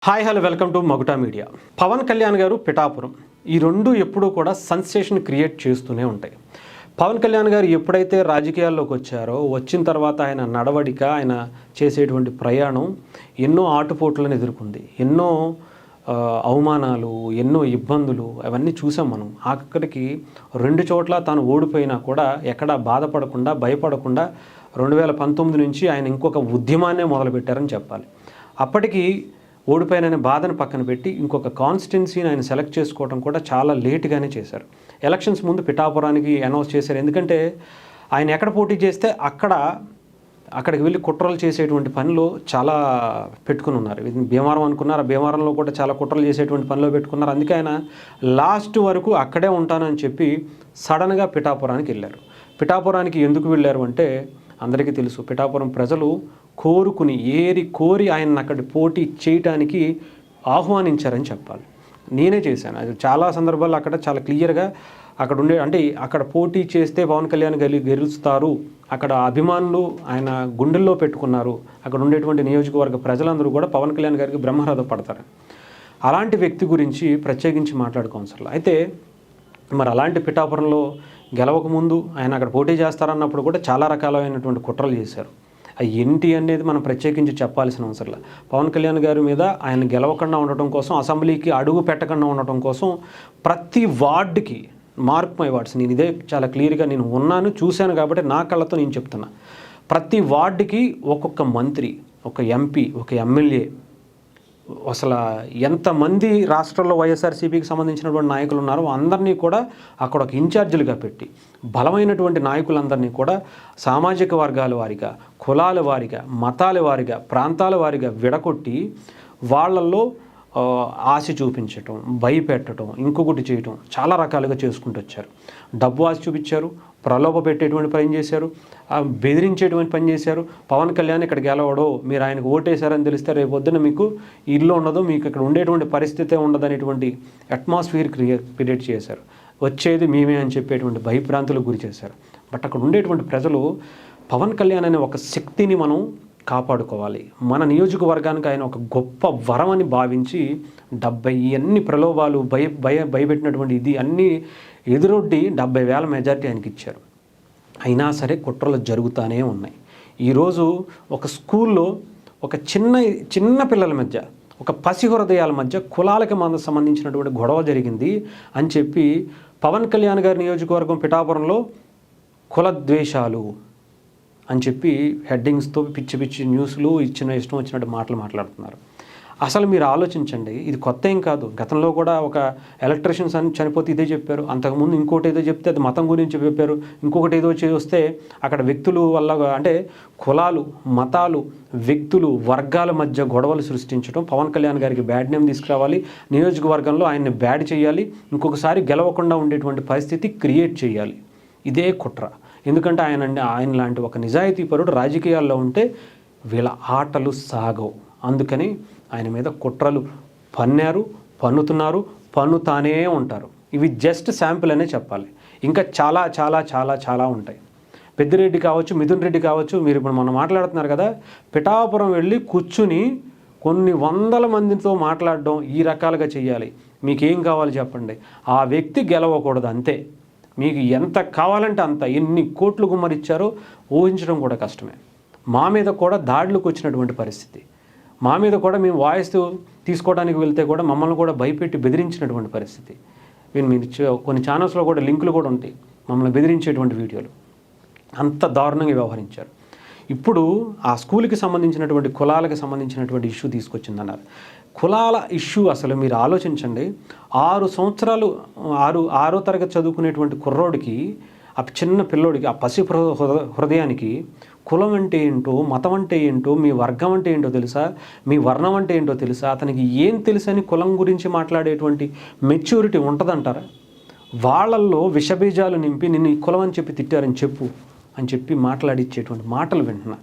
Hi hello welcome to Maguta media. Pavan Kalyan గారు పిఠాపురం ఈ రెండు ఎప్పుడూ కూడా సెన్సేషన్ క్రియేట్ చేస్తూనే ఉంటాయి. పవన్ కళ్యాణ్ గారు ఎప్పుడైతే రాజకీయాల్లోకి వచ్చారో వచ్చిన తర్వాత ఆయన నడవడిక, ఆయన చేసేటువంటి ప్రయాణం ఎన్నో ఆటుపోట్లను ఎదుర్కొంది. ఎన్నో అవమానాలు, ఎన్నో ఇబ్బందులు అవన్నీ చూసాం మనం. అక్కడికి రెండు చోట్ల తాను ఓడిపోయినా కూడా ఎక్కడా బాధపడకుండా, భయపడకుండా 2019 నుంచి ఆయన ఇంకొక ఉద్యమాన్నే మొదలుపెట్టారని చెప్పాలి. అప్పటికి ఓడిపోయిననే బాధను పక్కన పెట్టి ఇంకొక కాన్స్టిట్యున్సీని ఆయన సెలెక్ట్ చేసుకోవడం కూడా చాలా లేట్గానే చేశారు. ఎలక్షన్స్ ముందు పిఠాపురానికి అనౌన్స్ చేశారు. ఎందుకంటే ఆయన ఎక్కడ పోటీ చేస్తే అక్కడికి వెళ్ళి కుట్రలు చేసేటువంటి పనిలో చాలా పెట్టుకుని ఉన్నారు. భీమవరం అనుకున్నారు, భీమవరంలో కూడా చాలా కుట్రలు చేసేటువంటి పనిలో పెట్టుకున్నారు. అందుకే ఆయన లాస్ట్ వరకు అక్కడే ఉంటానని చెప్పి సడన్గా పిఠాపురానికి వెళ్ళారు. పిఠాపురానికి ఎందుకు వెళ్ళారు అంటే అందరికీ తెలుసు. పిఠాపురం ప్రజలు కోరి ఆయన అక్కడ పోటీ చేయటానికి ఆహ్వానించారని చెప్పాలి. నేనే చేశాను అది చాలా సందర్భాల్లో. అక్కడ చాలా క్లియర్గా అక్కడ పోటీ చేస్తే పవన్ కళ్యాణ్ గెలుస్తారు, అక్కడ అభిమానులు ఆయన గుండెల్లో పెట్టుకున్నారు. అక్కడ ఉండేటువంటి నియోజకవర్గ ప్రజలందరూ కూడా పవన్ కళ్యాణ్ గారికి బ్రహ్మరథం పడతారు. అలాంటి వ్యక్తి గురించి ప్రత్యేకించి మాట్లాడుకోవసరం. అయితే మరి అలాంటి పిఠాపురంలో గెలవకముందు ఆయన అక్కడ పోటీ చేస్తారన్నప్పుడు కూడా చాలా రకాలైనటువంటి కుట్రలు చేశారు. అవి ఏంటి అనేది మనం ప్రత్యేకించి చెప్పాల్సిన అవసరం లేదు. పవన్ కళ్యాణ్ గారి మీద ఆయన గెలవకుండా ఉండటం కోసం, అసెంబ్లీకి అడుగు పెట్టకుండా ఉండటం కోసం ప్రతి వార్డుకి మార్క్ మై వర్డ్స్, నేను ఇదే చాలా క్లియర్గా నేను ఉన్నాను, చూశాను కాబట్టి నా కళ్ళతో నేను చెప్తున్నా. ప్రతి వార్డుకి ఒక్కొక్క మంత్రి, ఒక ఎంపీ, ఒక ఎమ్మెల్యే, అసలు ఎంతమంది రాష్ట్రంలో వైఎస్ఆర్సీపీకి సంబంధించినటువంటి నాయకులు ఉన్నారో అందరినీ కూడా అక్కడ ఒక ఇన్ఛార్జీలుగా పెట్టి బలమైనటువంటి నాయకులందరినీ కూడా సామాజిక వర్గాల వారిగా, కులాల వారిగా, మతాల వారిగా, ప్రాంతాల వారిగా విడగొట్టి వాళ్ళల్లో ఆశ చూపించటం, భయపెట్టడం, ఇంకొకటి చేయటం చాలా రకాలుగా చేసుకుంటూ వచ్చారు. డబ్బు ఆశ చూపించారు, ప్రలోభ పెట్టేటువంటి పని చేశారు, బెదిరించేటువంటి పని చేశారు. పవన్ కళ్యాణ్ ఇక్కడ గెలవడో, మీరు ఆయనకు ఓటేశారని తెలిస్తే రేపు పొద్దున మీకు ఇల్లు ఉండదు, మీకు ఇక్కడ ఉండేటువంటి పరిస్థితే ఉండదు అనేటువంటి అట్మాస్ఫియర్ క్రియేట్ చేశారు. వచ్చేది మేమే అని చెప్పేటువంటి భయభ్రాంతులకు గురి చేశారు. బట్ అక్కడ ఉండేటువంటి ప్రజలు పవన్ కళ్యాణ్ అనే ఒక శక్తిని మనం కాపాడుకోవాలి, మన నియోజకవర్గానికి ఆయన ఒక గొప్ప వరం అని భావించి 70 అన్ని ప్రలోభాలు, భయపెట్టినటువంటి ఇది అన్నీ ఎదురొడ్డి 70,000 మెజారిటీ ఆయనకి ఇచ్చారు. అయినా సరే కుట్రలు జరుగుతూనే ఉన్నాయి. ఈరోజు ఒక స్కూల్లో ఒక చిన్న పిల్లల మధ్య, ఒక పసి హృదయాల మధ్య కులాలకి సంబంధించినటువంటి గొడవ జరిగింది అని చెప్పి పవన్ కళ్యాణ్ గారి నియోజకవర్గం పిఠాపురంలో కుల ద్వేషాలు అని చెప్పి హెడ్డింగ్స్తో పిచ్చి న్యూస్లు ఇష్టం వచ్చినట్టు మాట్లాడుతున్నారు. అసలు మీరు ఆలోచించండి, ఇది కొత్త ఏం కాదు. గతంలో కూడా ఒక ఎలక్ట్రీషియన్స్ అని చనిపోతే ఇదే చెప్పారు, అంతకుముందు ఇంకోటి ఏదో చెప్తే అది మతం గురించి చెప్పారు, ఇంకొకటి ఏదో చేస్తే అక్కడ వ్యక్తులు వల్ల అంటే కులాలు, మతాలు, వ్యక్తులు, వర్గాల మధ్య గొడవలు సృష్టించడం, పవన్ కళ్యాణ్ గారికి బ్యాడ్ నేమ్ తీసుకురావాలి, నియోజకవర్గంలో ఆయన్ని బ్యాడ్ చేయాలి, ఇంకొకసారి గెలవకుండా ఉండేటువంటి పరిస్థితి క్రియేట్ చేయాలి. ఇదే కుట్ర. ఎందుకంటే ఆయన లాంటి ఒక నిజాయితీ పరుడు రాజకీయాల్లో ఉంటే వీళ్ళ ఆటలు సాగవు. అందుకని ఆయన మీద కుట్రలు పన్నుతున్నారు, పన్నుతానే ఉంటారు. ఇవి జస్ట్ శాంపిల్ అనే చెప్పాలి. ఇంకా చాలా చాలా చాలా చాలా ఉంటాయి. పెద్దిరెడ్డి కావచ్చు, మిథున్ రెడ్డి కావచ్చు, మీరు ఇప్పుడు మనం మాట్లాడుతున్నారు కదా, పిఠాపురం వెళ్ళి కూర్చుని కొన్ని వందల మందితో మాట్లాడడం, ఈ రకాలుగా చేయాలి. మీకేం కావాలి చెప్పండి, ఆ వ్యక్తి గెలవకూడదు అంతే. మీకు ఎంత కావాలంటే అంత, ఎన్ని కోట్లు గుమ్మరిచ్చారో ఊహించడం కూడా కష్టమే. మా మీద కూడా దాడులకు వచ్చినటువంటి పరిస్థితి, మా మీద కూడా మేము వాయిస్ తీసుకోవడానికి వెళ్తే కూడా మమ్మల్ని కూడా భయపెట్టి బెదిరించినటువంటి పరిస్థితి. మీరు కొన్ని ఛానల్స్లో కూడా లింకులు కూడా ఉంటాయి మమ్మల్ని బెదిరించేటువంటి వీడియోలు. అంత దారుణంగా వ్యవహరించారు. ఇప్పుడు ఆ స్కూల్కి సంబంధించినటువంటి కులాలకు సంబంధించినటువంటి ఇష్యూ తీసుకొచ్చిందన్నారు. కులాల ఇష్యూ అసలు మీరు ఆలోచించండి. 6 సంవత్సరాలు 6వ తరగతి చదువుకునేటువంటి కుర్రోడికి, ఆ చిన్న పిల్లోడికి, ఆ పసి హృదయానికి కులం అంటే ఏంటో, మతం అంటే ఏంటో, మీ వర్గం అంటే ఏంటో తెలుసా, మీ వర్ణం అంటే ఏంటో తెలుసా, అతనికి ఏం తెలుసని కులం గురించి మాట్లాడేటువంటి మెచ్యూరిటీ ఉంటుందంటారా? వాళ్ళల్లో విషబీజాలు నింపి నిన్ను కులం అని చెప్పి తిట్టారని చెప్పి మాట్లాడిచ్చేటువంటి మాటలు వింటున్నా.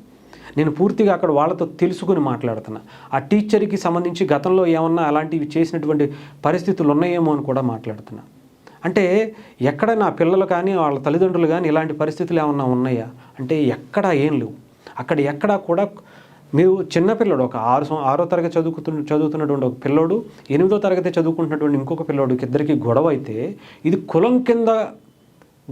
నేను పూర్తిగా అక్కడ వాళ్ళతో తెలుసుకుని మాట్లాడుతున్నా. ఆ టీచర్కి సంబంధించి గతంలో ఏమన్నా అలాంటివి చేసినటువంటి పరిస్థితులు ఉన్నాయేమో అని కూడా మాట్లాడుతున్నా. అంటే ఎక్కడ నా పిల్లలు కానీ వాళ్ళ తల్లిదండ్రులు కానీ ఇలాంటి పరిస్థితులు ఏమన్నా ఉన్నాయా అంటే ఎక్కడా ఏం లేవు. అక్కడ ఎక్కడా కూడా మీరు చిన్నపిల్లడు ఒక ఆరో తరగతి చదువుతున్నటువంటి ఒక పిల్లోడు 8వ తరగతి చదువుకుంటున్నటువంటి ఇంకొక పిల్లోడికి ఇద్దరికి గొడవ అయితే ఇది కులం కింద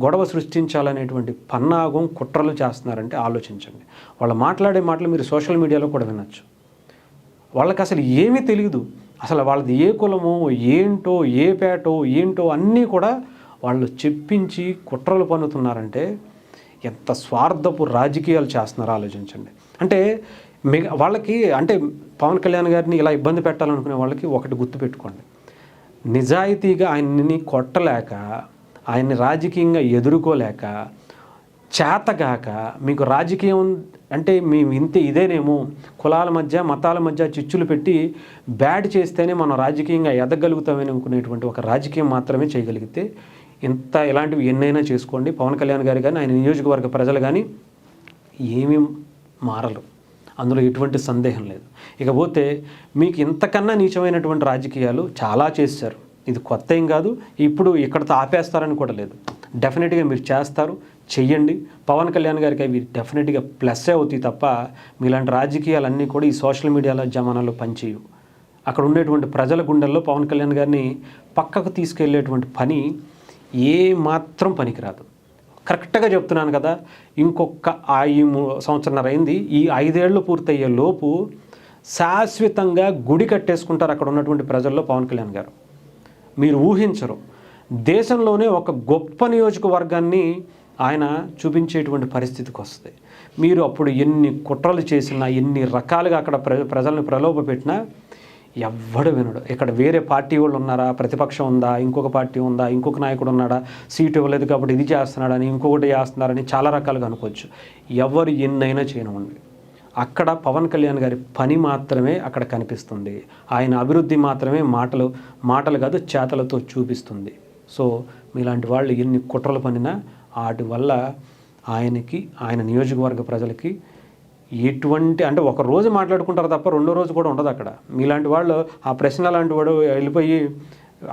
గొడవ సృష్టించాలనేటువంటి పన్నాగం కుట్రలు చేస్తున్నారంటే ఆలోచించండి. వాళ్ళు మాట్లాడే మాటలు మీరు సోషల్ మీడియాలో కూడా వినొచ్చు. వాళ్ళకి అసలు ఏమీ తెలియదు. అసలు వాళ్ళది ఏ కులమో ఏంటో ఏ పేటో ఏంటో అన్నీ కూడా వాళ్ళు చెప్పించి కుట్రలు పన్నుతున్నారంటే ఎంత స్వార్థపు రాజకీయాలు చేస్తున్నారో ఆలోచించండి. అంటే వాళ్ళకి అంటే పవన్ కళ్యాణ్ గారిని ఇలా ఇబ్బంది పెట్టాలనుకునే వాళ్ళకి ఒకటి గుర్తుపెట్టుకోండి, నిజాయితీగా ఆయన్ని కొట్టలేక, ఆయన్ని రాజకీయంగా ఎదుర్కోలేక, చేతగాక మీకు రాజకీయం అంటే మేము ఇదేనేమో కులాల మధ్య మతాల మధ్య చిచ్చులు పెట్టి బ్యాడ్ చేస్తేనే మనం రాజకీయంగా ఎదగలుగుతామని అనుకునేటువంటి ఒక రాజకీయం మాత్రమే చేయగలిగితే ఇలాంటివి ఎన్నైనా చేసుకోండి. పవన్ కళ్యాణ్ గారు కానీ ఆయన నియోజకవర్గ ప్రజలు కానీ ఏమీ మారలు, అందులో ఎటువంటి సందేహం లేదు. ఇకపోతే మీకు ఇంతకన్నా నీచమైనటువంటి రాజకీయాలు చాలా చేశారు. ఇది కొత్త ఏం కాదు, ఇప్పుడు ఇక్కడతో ఆపేస్తారని కూడా లేదు. డెఫినెట్గా మీరు చేస్తారు, చెయ్యండి. పవన్ కళ్యాణ్ గారికి అవి డెఫినెట్గా ప్లస్ అవుతాయి తప్ప మీలాంటి రాజకీయాలన్నీ కూడా ఈ సోషల్ మీడియాలో జమానాలో పనిచేయవు. అక్కడ ఉండేటువంటి ప్రజల గుండెల్లో పవన్ కళ్యాణ్ గారిని పక్కకు తీసుకెళ్లేటువంటి పని ఏ మాత్రం పనికిరాదు. కరెక్ట్గా చెప్తున్నాను కదా, ఇంకొక 5 సంవత్సరాల అయింది, ఈ 5 ఏళ్ళు పూర్తయ్యే లోపు శాశ్వతంగా గుడి కట్టేసుకుంటారు అక్కడ ఉన్నటువంటి ప్రజల్లో పవన్ కళ్యాణ్ గారు. మీరు ఊహించరు. దేశంలోనే ఒక గొప్ప నియోజకవర్గాన్ని ఆయన చూపించేటువంటి పరిస్థితికి వస్తుంది. మీరు అప్పుడు ఎన్ని కుట్రలు చేసినా, ఎన్ని రకాలుగా అక్కడ ప్రజలను ప్రలోభ పెట్టినా ఎవ్వడు వినడు. ఇక్కడ వేరే పార్టీ వాళ్ళు ఉన్నారా, ప్రతిపక్షం ఉందా, ఇంకొక పార్టీ ఉందా, ఇంకొక నాయకుడు ఉన్నాడా, సీటు ఇవ్వలేదు కాబట్టి ఇది చేస్తున్నాడని, ఇంకొకటి చేస్తున్నారని చాలా రకాలుగా అనుకోవచ్చు. ఎవరు ఎన్నైనా చేయనివ్వండి, అక్కడ పవన్ కళ్యాణ్ గారి పని మాత్రమే అక్కడ కనిపిస్తుంది. ఆయన అభివృద్ధి మాత్రమే మాటలు కాదు చేతలతో చూపిస్తుంది. సో మీలాంటి వాళ్ళు ఎన్ని కుట్రలు పనినా వాటి వల్ల ఆయన నియోజకవర్గ ప్రజలకి ఎటువంటి అంటే ఒక రోజు మాట్లాడుకుంటారు తప్ప రెండో రోజు కూడా ఉండదు అక్కడ. మీలాంటి వాళ్ళు ఆ ప్రశ్న లాంటి వాడు వెళ్ళిపోయి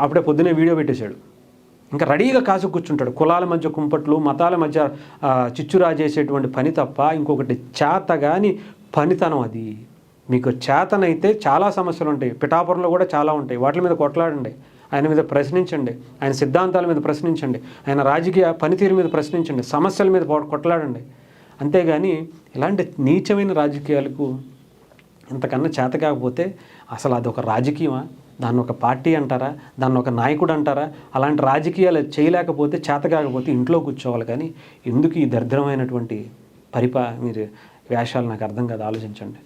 అప్పుడే పొద్దునే వీడియో పెట్టేశాడు, ఇంకా రెడీగా కాసు కూర్చుంటాడు. కులాల మధ్య కుంపట్లు, మతాల మధ్య చిచ్చురా చేసేటువంటి పని తప్ప ఇంకొకటి చేతగాని పనితనం అది. మీకు చేతనైతే చాలా సమస్యలు ఉంటాయి, పిఠాపురంలో కూడా చాలా ఉంటాయి, వాటి మీద కొట్లాడండి, ఆయన మీద ప్రశ్నించండి, ఆయన సిద్ధాంతాల మీద ప్రశ్నించండి, ఆయన రాజకీయ పనితీరు మీద ప్రశ్నించండి, సమస్యల మీద కొట్లాడండి. అంతేగాని ఇలాంటి నీచమైన రాజకీయాలకు ఇంతకన్నా చేత కాకపోతే అసలు అదొక రాజకీయమా, దాన్ని ఒక పార్టీ అంటారా, దాన్ని ఒక నాయకుడు అంటారా? అలాంటి రాజకీయాలు చేయలేకపోతే, చేత కాకపోతే ఇంట్లో కూర్చోవాలి. కానీ ఎందుకు ఈ దరిద్రమైనటువంటి మీరు వేషాలు నాకు అర్థం కాదు, ఆలోచించండి.